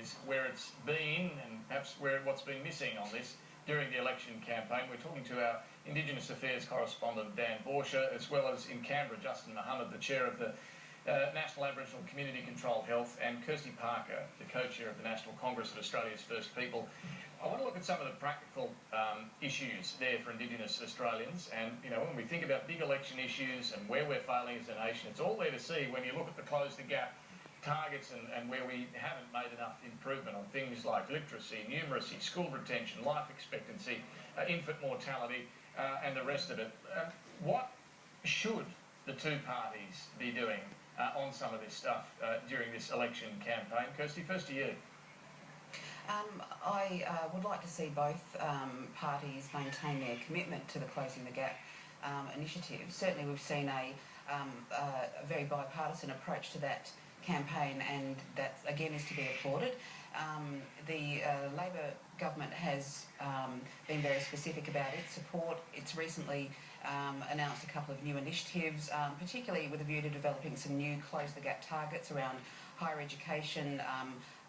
is where it's been and perhaps what's been missing on this during the election campaign. We're talking to our Indigenous Affairs correspondent Dan Borscher, as well as in Canberra Justin Mohamed, the chair of the National Aboriginal Community Controlled Health, and Kirsty Parker, the co-chair of the National Congress of Australia's First People. I want to look at some of the practical issues there for Indigenous Australians, and when we think about big election issues and where we're failing as a nation, it's all there to see when you look at the Close the Gap targets and where we haven't made enough improvement on things like literacy, numeracy, school retention, life expectancy, infant mortality, and the rest of it. What should the two parties be doing on some of this stuff during this election campaign? Kirsty, first to you. I would like to see both parties maintain their commitment to the Closing the Gap initiative. Certainly we've seen a very bipartisan approach to that campaign, and that again is to be applauded. The Labor government has been very specific about its support. It's recently announced a couple of new initiatives, particularly with a view to developing some new Close the Gap targets around higher education,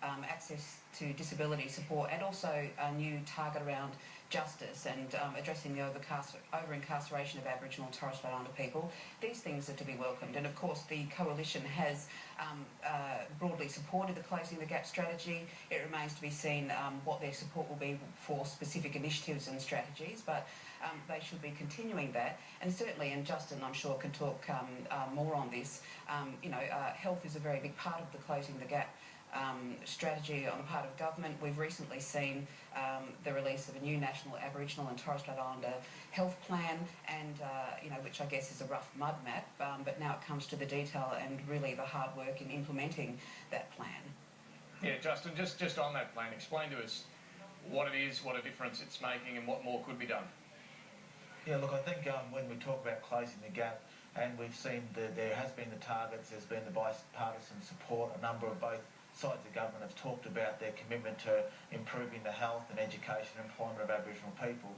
access to disability support, and also a new target around justice and addressing the over-incarceration of Aboriginal and Torres Strait Islander people. These things are to be welcomed, and of course the Coalition has broadly supported the Closing the Gap strategy. It remains to be seen what their support will be for specific initiatives and strategies, but they should be continuing that. And certainly, and Justin I'm sure can talk more on this, health is a very big part of the Closing the Gap strategy on the part of government. We've recently seen the release of a new national Aboriginal and Torres Strait Islander health plan, and which I guess is a rough mud map, but now it comes to the detail and really the hard work in implementing that plan. Yeah, Justin, just on that plan, explain to us what it is, what a difference it's making, and what more could be done. Yeah, look, I think when we talk about closing the gap, and we've seen there has been the targets, there's been the bipartisan support, a number of both sides of government have talked about their commitment to improving the health and education and employment of Aboriginal people.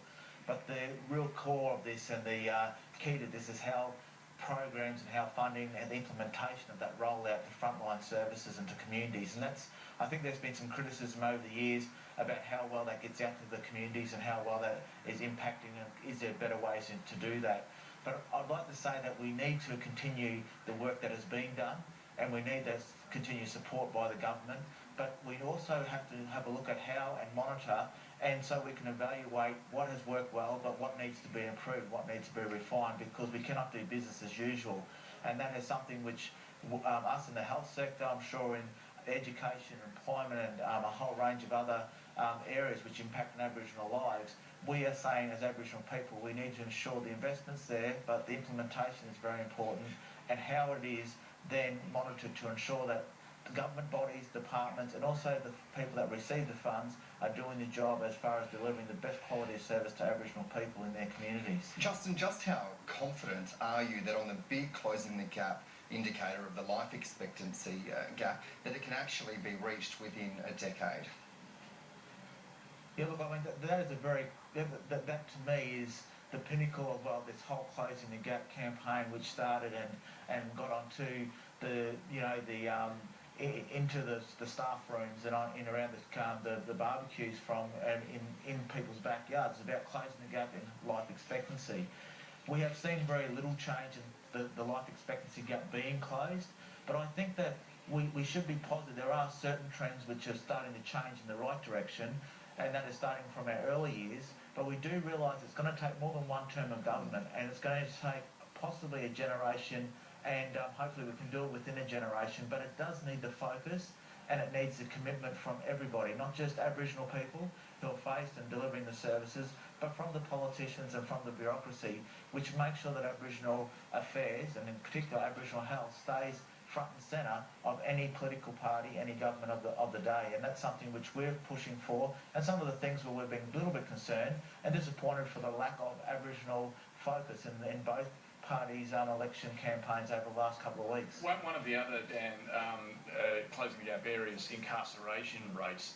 But the real core of this and the key to this is how programs and how funding and the implementation of that roll out to frontline services and to communities. And that's, I think there's been some criticism over the years about how well that gets out to the communities and how well that is impacting, and is there better ways to do that. But I'd like to say that we need to continue the work that has been done, and we need that continued support by the government, but we also have to have a look at how and monitor, and so we can evaluate what has worked well but what needs to be improved, what needs to be refined, because we cannot do business as usual. And that is something which us in the health sector, I'm sure in education, employment, and a whole range of other areas which impact on Aboriginal lives, we are saying as Aboriginal people we need to ensure the investment's there, but the implementation is very important, and how it is then monitored to ensure that the government bodies, departments, and also the people that receive the funds are doing the job as far as delivering the best quality of service to Aboriginal people in their communities. Justin, just how confident are you that on the big Closing the Gap indicator of the life expectancy gap, that it can actually be reached within a decade? Yeah, look, I mean, that is a very, that to me is the pinnacle of this whole Closing the Gap campaign, which started and got onto the into the staff rooms and in around the barbecues and in people's backyards. It's about closing the gap in life expectancy. We have seen very little change in the life expectancy gap being closed, but I think that we should be positive. There are certain trends which are starting to change in the right direction, and that is starting from our early years, but we do realise it's going to take more than one term of government, and it's going to take possibly a generation, and hopefully we can do it within a generation, but it does need the focus, and it needs the commitment from everybody, not just Aboriginal people who are faced in delivering the services, but from the politicians and from the bureaucracy, which makes sure that Aboriginal affairs, and in particular Aboriginal health, stays front and centre of any political party, any government of the day. And that's something which we're pushing for, and some of the things where we've been a little bit concerned and disappointed for the lack of Aboriginal focus in both parties' election campaigns over the last couple of weeks. One of the other, Dan, Closing the Gap areas, incarceration rates.